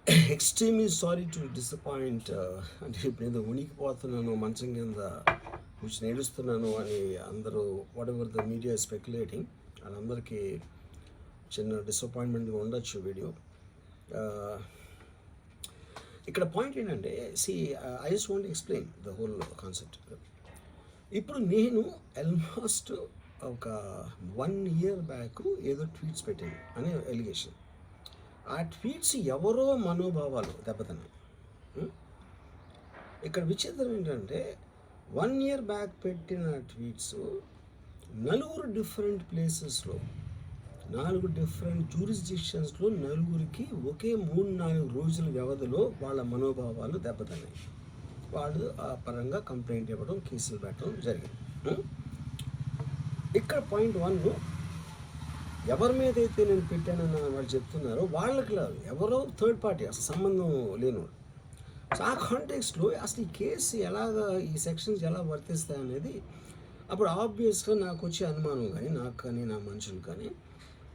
Extremely sorry to disappoint. అంటే ఇప్పుడు ఏదో ఉనికిపోతున్నాను మంచం కింద కూర్చొని ఏడుస్తున్నాను అని అందరూ what ever the media speculating, వాళ్ళందరికీ చిన్న డిసప్పాయింట్మెంట్గా ఉండొచ్చు వీడియో. ఇక్కడ పాయింట్ ఏంటంటే, I just want explain the whole concept. ఇప్పుడు నేను ఆల్మోస్ట్ ఒక 1 year బ్యాక్ ఏదో ట్వీట్స్ పెట్టాను అనే ఎలిగేషన్. ఆ ట్వీట్స్ ఎవరో మనోభావాలు దెబ్బతిన్నాయి. ఇక్కడ విచిత్రం ఏంటంటే 1 year బ్యాక్ పెట్టిన ట్వీట్స్ నలుగురు డిఫరెంట్ ప్లేసెస్లో 4 డిఫరెంట్ జ్యూరిస్డిక్షన్స్లో నలుగురికి ఒకే 3-4 రోజుల వ్యవధిలో వాళ్ళ మనోభావాలు దెబ్బతిన్నాయి. వాళ్ళు ఆ పరంగా కంప్లైంట్ ఇవ్వడం, కేసులు పెట్టడం జరిగింది. ఇక్కడ పాయింట్ 1, ఎవరి మీద అయితే నేను పెట్టానని వాళ్ళు చెప్తున్నారో వాళ్ళకి లేదు, ఎవరో థర్డ్ పార్టీ, అసలు సంబంధం లేనివాడు. సో ఆ కాంటెక్స్లో అసలు ఈ కేసు ఎలాగా, ఈ సెక్షన్స్ ఎలా వర్తిస్తాయి అనేది అప్పుడు ఆబ్వియస్గా నాకు వచ్చే అనుమానం కానీ, నాకు కానీ నా మనుషులు కానీ,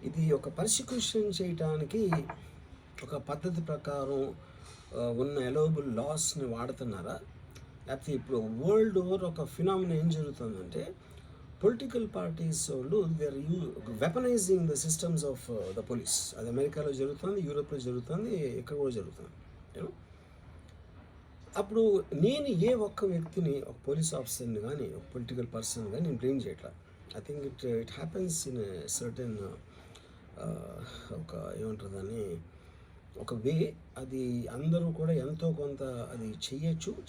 ఇది ఒక పర్సిక్యూషన్ చేయటానికి ఒక పద్ధతి ప్రకారం ఉన్న అలౌబుల్ లాస్ని వాడుతున్నారా, లేకపోతే ఇప్పుడు వరల్డ్ ఓవర్ ఒక ఫినామినా ఏం జరుగుతుందంటే పొలిటికల్ పార్టీస్ వాళ్ళు they are weaponising the systems of the police. అది అమెరికాలో జరుగుతుంది, యూరోప్లో జరుగుతుంది, ఇక్కడ కూడా జరుగుతుంది. యూనో, అప్పుడు నేను ఏ ఒక్క వ్యక్తిని, ఒక పోలీస్ ఆఫీసర్ని కానీ, ఒక పొలిటికల్ పర్సన్ కానీ నేను బ్లేమ్ చేయట్లా. I think it happens in certain ఒక ఏమంటారు దాన్ని, ఒక వే. అది అందరూ కూడా ఎంతో కొంత అది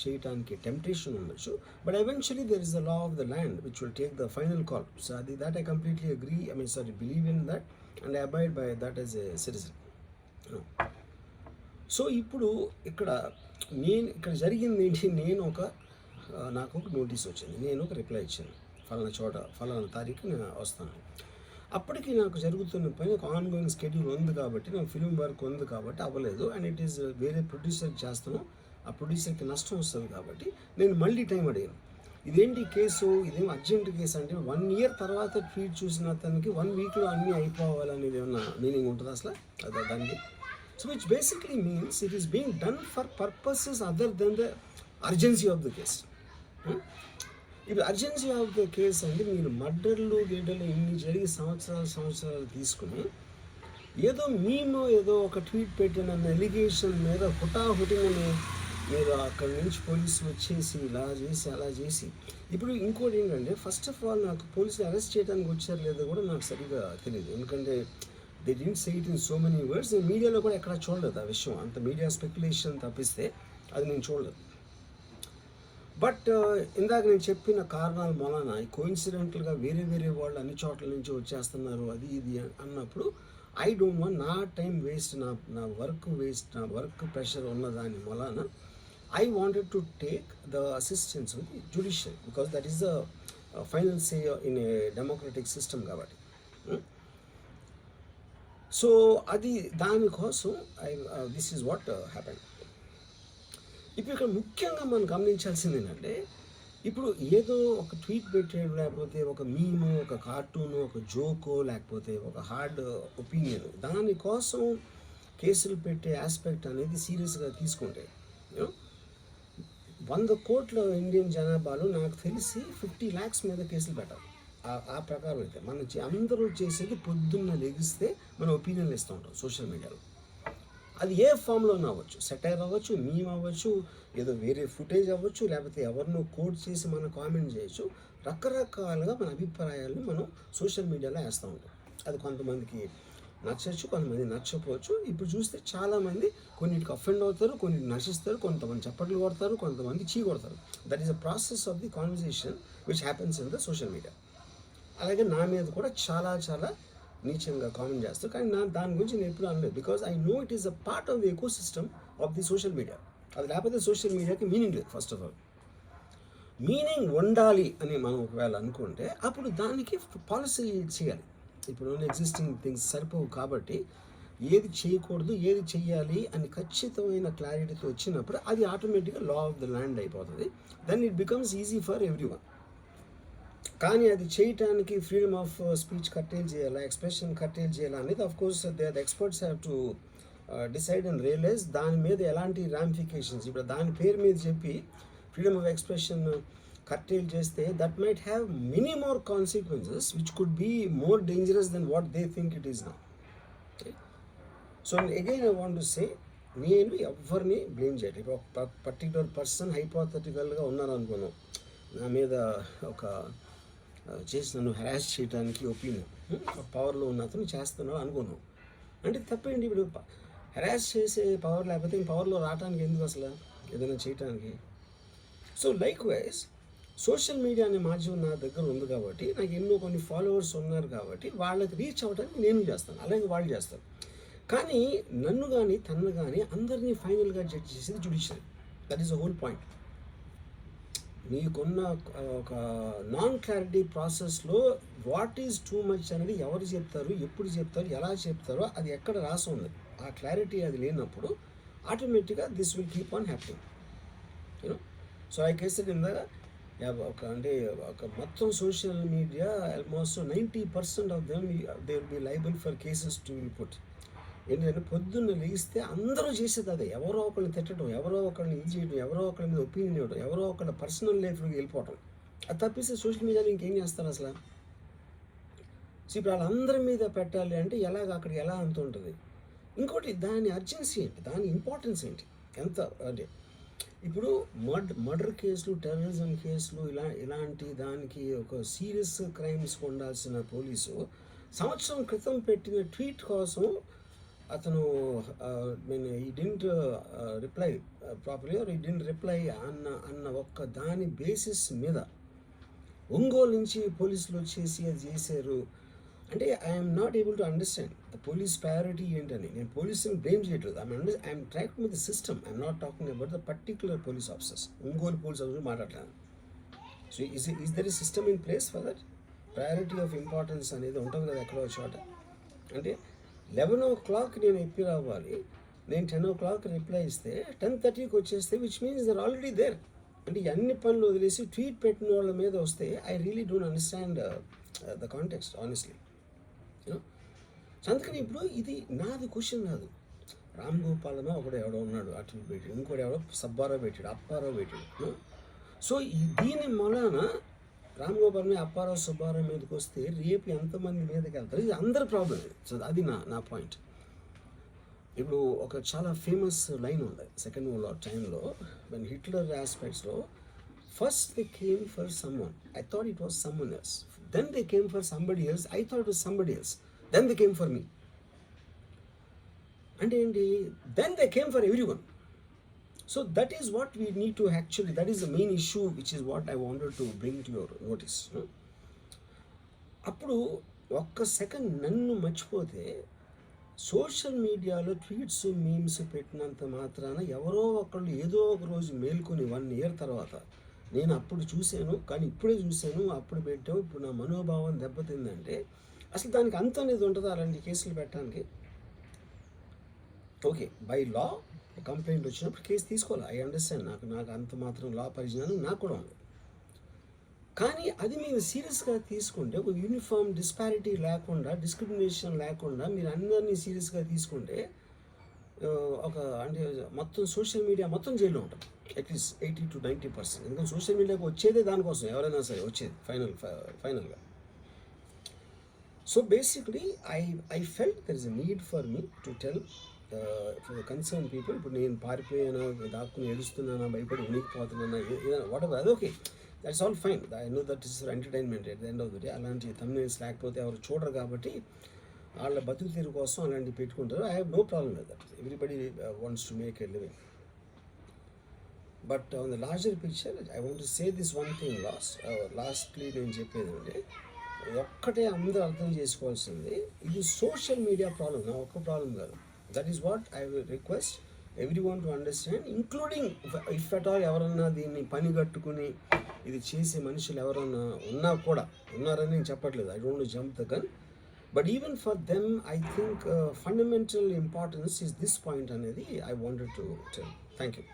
చేయటానికి టెంప్టేషన్ ఉండొచ్చు. But eventually there is the law of the land which will take the final call. So అది that I completely agree, believe in that and I abide by that as a citizen. So ఇప్పుడు ఇక్కడ జరిగింది ఏంటి, నాకు ఒక notice వచ్చింది, నేను ఒక రిప్లై ఇచ్చాను, ఫలానా చోట ఫలానా తారీఖు నేను వస్తాను. అప్పటికి నాకు జరుగుతున్న పని ఒక ఆన్గోయింగ్ స్కెడ్యూల్ ఉంది కాబట్టి, నాకు ఫిల్మ్ వర్క్ ఉంది కాబట్టి అవ్వలేదు. అండ్ ఇట్ ఈస్ వేరే ప్రొడ్యూసర్కి చేస్తాను, ఆ ప్రొడ్యూసర్కి నష్టం వస్తుంది కాబట్టి నేను మళ్ళీ టైం అడిగాను. ఇదేంటి కేసు, ఇదేం అర్జెంట్ కేసు అంటే 1 year తర్వాత ట్వీట్ చూసిన అతనికి 1 weekలో అన్నీ అయిపోవాలనేది ఏమన్నా మీనింగ్ ఉంటుంది అసలు దానికి? So which basically means it is being done for purposes other than the urgency of the case. ఇప్పుడు అర్జెన్సీ ఆఫ్ ద కేస్ అంటే మీరు మర్డర్లు గేడర్లు ఇన్ని జరిగి సంవత్సరాలు తీసుకుని ఏదో ఒక ట్వీట్ పెట్టిన ఎలిగేషన్ మీద హుటాహుటిని మీరు అక్కడి నుంచి పోలీసులు వచ్చేసి ఇలా చేసి అలా చేసి. ఇప్పుడు ఇంకోటి ఏంటంటే, ఫస్ట్ ఆఫ్ ఆల్ నాకు పోలీసులు అరెస్ట్ చేయడానికి వచ్చారు లేదో కూడా నాకు సరిగ్గా తెలియదు, ఎందుకంటే they didn't say it in so many words. నేను మీడియాలో కూడా ఎక్కడ చూడలేదు ఆ విషయం, అంత మీడియా స్పెక్యులేషన్ తప్పిస్తే అది నేను చూడలేదు. బట్ ఇందాక నేను చెప్పిన కారణాల వలన కోయిన్సిడెంటల్గా వేరే వాళ్ళు అన్ని చోట్ల నుంచి వచ్చేస్తున్నారు అది ఇది అన్నప్పుడు ఐ డోంట్ వాంట్ నా టైం వేస్ట్, నా వర్క్ వేస్ట్, నా వర్క్ ప్రెషర్ ఉన్నదాని వలన I wanted to take the assistance of the judicial, because that is the final say in a democratic system కాబట్టి. సో అది దానికోసం దిస్ ఈజ్ వాట్ హ్యాపెన్. ఇప్పుడు ఇక్కడ ముఖ్యంగా మనం గమనించాల్సింది ఏంటంటే, ఇప్పుడు ఏదో ఒక ట్వీట్ పెట్టాడు, లేకపోతే ఒక మీము, ఒక కార్టూను, ఒక జోకో, లేకపోతే ఒక హార్డ్ ఒపీనియన్, దానికోసం కేసులు పెట్టే ఆస్పెక్ట్ అనేది సీరియస్గా తీసుకుంటే 100 కోట్ల ఇండియన్ జనాభాలో నాకు తెలిసి 50 lakhs మీద కేసులు పెట్టాలి. ఆ ప్రకారం అయితే అందరూ చేసేది పొద్దున్న లెగిస్తే మనం ఒపీనియన్లు ఇస్తూ ఉంటాం సోషల్ మీడియాలో. అది ఏ ఫామ్లోనే అవ్వచ్చు, సెటైర్ అవ్వచ్చు, మీమ్ అవ్వచ్చు, ఏదో వేరే ఫుటేజ్ అవ్వచ్చు, లేకపోతే ఎవరినో కోట్ చేసి మనం కామెంట్ చేయొచ్చు. రకరకాలుగా మన అభిప్రాయాలను మనం సోషల్ మీడియాలో వేస్తూ ఉంటాం. అది కొంతమందికి నచ్చచ్చు, కొంతమంది నచ్చకపోవచ్చు. ఇప్పుడు చూస్తే చాలామంది కొన్నిటికి అఫెండ్ అవుతారు, కొన్నిటికి నశిస్తారు, కొంతమంది చప్పట్లు కొడతారు, కొంతమంది చీ కొడతారు. That is a process of the conversation which happens in the social media. అలాగే నా మీద కూడా చాలా నీచంగా కామెంట్ చేస్తారు, కానీ దాని గురించి నేను ఎప్పుడు అనలేదు, because I know it is a part of the eco system of the social media. అది లేకపోతే సోషల్ మీడియాకి మీనింగ్ లేదు. ఫస్ట్ ఆఫ్ ఆల్ మీనింగ్ ఉండాలి అని మనం ఒకవేళ అనుకుంటే అప్పుడు దానికి పాలసీ చేయాలి. ఇప్పుడు ఎగ్జిస్టింగ్ థింగ్స్ సరిపోవు కాబట్టి ఏది చేయకూడదు, ఏది చెయ్యాలి అని ఖచ్చితమైన క్లారిటీతో వచ్చినప్పుడు అది ఆటోమేటిక్గా లా ఆఫ్ ద ల్యాండ్ అయిపోతుంది. Then it becomes easy for everyone. కానీ అది చేయటానికి ఫ్రీడమ్ ఆఫ్ స్పీచ్ కట్టేల్ చేయాలా, ఎక్స్ప్రెషన్ కట్టేల్ చేయాలా అనేది of course the experts have to decide and realise దాని మీద ఎలాంటి రామిఫికేషన్స్, ఇప్పుడు దాని పేరు మీద చెప్పి ఫ్రీడమ్ ఆఫ్ ఎక్స్ప్రెషన్ కర్టైల్ చేస్తే that might have many more consequences which could be more dangerous than what they think it is now. So again I want to say, నేను ఎవరిని బ్లేమ్ చేయట్లేదు. ఇప్పుడు ఒక పర్టికులర్ పర్సన్ హైపోథెటికల్గా ఉన్నాను అనుకున్నాం, నా మీద ఒక చేసి నన్ను హెరాస్ చేయడానికి ఒపీనియన్ పవర్లో ఉన్న అతను చేస్తున్నాడు అనుకున్నాం, అంటే తప్పేంటి? ఇప్పుడు హెరాస్ చేసే పవర్ లేకపోతే పవర్లో రావడానికి ఎందుకు అసలు ఏదైనా చేయటానికి? So like wise social media అనే మాధ్యమం నా దగ్గర ఉంది కాబట్టి, నాకు ఎన్నో కొన్ని ఫాలోవర్స్ ఉన్నారు కాబట్టి వాళ్ళకి రీచ్ అవ్వడానికి నేను చేస్తాను, అలాగే వాళ్ళు చేస్తారు. కానీ నన్ను కానీ తన్ను కానీ అందరినీ ఫైనల్గా జడ్జ్ చేసేది judiciary. That is the whole point. మీకున్న ఒక నాన్ క్లారిటీ ప్రాసెస్లో వాట్ ఈజ్ టూ మచ్ అనేది ఎవరు చెప్తారు, ఎప్పుడు చెప్తారు, ఎలా చెప్తారో అది ఎక్కడ రాసి ఉంది, ఆ క్లారిటీ అది లేనప్పుడు ఆటోమేటిక్గా this will keep on happening, you know. So I case కింద ఒక మొత్తం social media almost 90% of them they will be liable for cases to will put. ఏంటంటే పొద్దున్న లేస్తే అందరూ చేసేది అదే, ఎవరో ఒకరిని తిట్టడం, ఎవరో ఒకరిని ఇది చేయడం, ఎవరో ఒకరి మీద ఒపీనియన్ ఇవ్వడం, ఎవరో ఒకరి పర్సనల్ లైఫ్లోకి వెళ్ళిపోవడం. అది తప్పిస్తే సోషల్ మీడియాలో ఇంకేం చేస్తారు అసలు? సో ఇప్పుడు వాళ్ళందరి మీద పెట్టాలి అంటే అక్కడికి ఎలా అంత ఉంటుంది? ఇంకోటి దాని అర్జెన్సీ ఏంటి, దాని ఇంపార్టెన్స్ ఏంటి, ఎంత అంటే ఇప్పుడు మర్డర్ కేసులు, టెర్రరిజం కేసులు ఇలాంటి దానికి ఒక సీరియస్ క్రైమ్స్ ఉండాల్సిన పోలీసు సంవత్సరం క్రితం పెట్టిన ట్వీట్ కోసం అతను he didn't reply properly are he didn't reply అన్న ఒక్క దాని బేసిస్ మీద ఒంగోలు నుంచి పోలీసులు వచ్చేసి అది చేశారు అంటే I'm not able to understand the police priority ఏంటని. నేను పోలీసుని బ్లేమ్ చేయట్లేదు, I'm tracking with the system, I'm not talking about the particular police officers. Ongole police officer మాట్లాడతాను. So is there a system in place for that? Priority of importance అనేది ఉంటుంది కదా ఎక్కడో చోట. అంటే 11 o'clock నేను ఎప్పి రావాలి, నేను 10 o'clock రిప్లై ఇస్తే 10:30కి వచ్చేస్తే which means they're already there. అంటే అన్ని పనులు వదిలేసి ట్వీట్ పెట్టిన వాళ్ళ మీద వస్తే I really don't understand the context honestly, you know. అందుకని ఇప్పుడు ఇది నాది క్వశ్చన్ కాదు. రామ్ గోపాలనో ఒకడు ఎవడో ఉన్నాడు అటు పెట్టాడు, ఇంకోటి ఎవడో సబ్బారావు పెట్టాడు, అప్పారావు పెట్టాడు. సో దీని మూలాన రామ్ గోపాల్ మీద అప్పారావు సుబ్బారావు మీదకి వస్తే రేపు ఎంతమంది మీదకి వెళ్తారు? ఇది అందరి ప్రాబ్లం. సో అది నా పాయింట్. ఇప్పుడు ఒక చాలా ఫేమస్ లైన్ ఉంది సెకండ్ వరల్డ్ వార్ టైంలో, వెన్ హిట్లర్ ఆస్పెక్ట్స్లో first they came for someone, I thought it was someone else, then they came for somebody else, I thought it was somebody else, then they came for me. అంటే ఏంటి? Then they came for everyone. So that is what we need to actually, that is the main issue which is what I wanted to bring to your notice. అప్పుడు ఒక్క second నన్ను మర్చిపోతే social మీడియాలో tweets memes పెట్టినంత మాత్రాన ఎవరో ఒకళ్ళు ఏదో ఒక రోజు మేల్కొని 1 year తర్వాత నేను అప్పుడు చూశాను కానీ ఇప్పుడే చూశాను, అప్పుడు పెట్టావు, ఇప్పుడు నా మనోభావం దెబ్బతిందంటే అసలు దానికి అంత అనేది ఉంటుందా అలాంటి కేసులు పెట్టడానికి? ఓకే, బై లా కంప్లైంట్ వచ్చినప్పుడు కేసు తీసుకోవాలి, ఐ అండర్స్టాండ్. నాకు అంత మాత్రం లా పరిజ్ఞానం నాకు కూడా ఉంది. కానీ అది మీరు సీరియస్గా తీసుకుంటే, ఒక యూనిఫామ్ డిస్పారిటీ లేకుండా, డిస్క్రిమినేషన్ లేకుండా మీరు అందరినీ సీరియస్గా తీసుకుంటే ఒక అంటే మొత్తం సోషల్ మీడియా మొత్తం జైల్లో ఉంటుంది అట్లీస్ట్ 80 to 90%. ఎందుకంటే సోషల్ మీడియాకి వచ్చేదే దానికోసం, ఎవరైనా సరే వచ్చేది ఫైనల్గా. So basically I felt there is a need for me to tell for the concern people. ఇప్పుడు నేను పారిపోయానా, దాక్కుని ఏడుస్తున్నానా, భయపడి ఉనికిపోతున్నానా, వాట్ ఎవర్, అది okay, that's all fine. I know that is for entertainment at the end of the day. అలాంటి thumbnails లేకపోతే ఎవరు చూడరు కాబట్టి వాళ్ళ బతుకు తీరు కోసం అలాంటివి పెట్టుకుంటారు. I have no problem with that. Everybody wants to make a living. But on the larger picture I want to say this one thing lastly నేను చెప్పేది అంటే, ఒక్కటే అందరూ అర్థం చేసుకోవాల్సింది, ఇది సోషల్ మీడియా ప్రాబ్లం, నా ఒక్క ప్రాబ్లం కాదు. That is what I will request everyone to understand, including if at all ఎవరన్నా దీన్ని పని కట్టుకుని ఇది చేసే మనుషులు ఎవరన్నా ఉన్నారని నేను చెప్పట్లేదు, I don't want to jump the gun, but even for them I think fundamental importance is this point అనేది I wanted to tell. Thank you.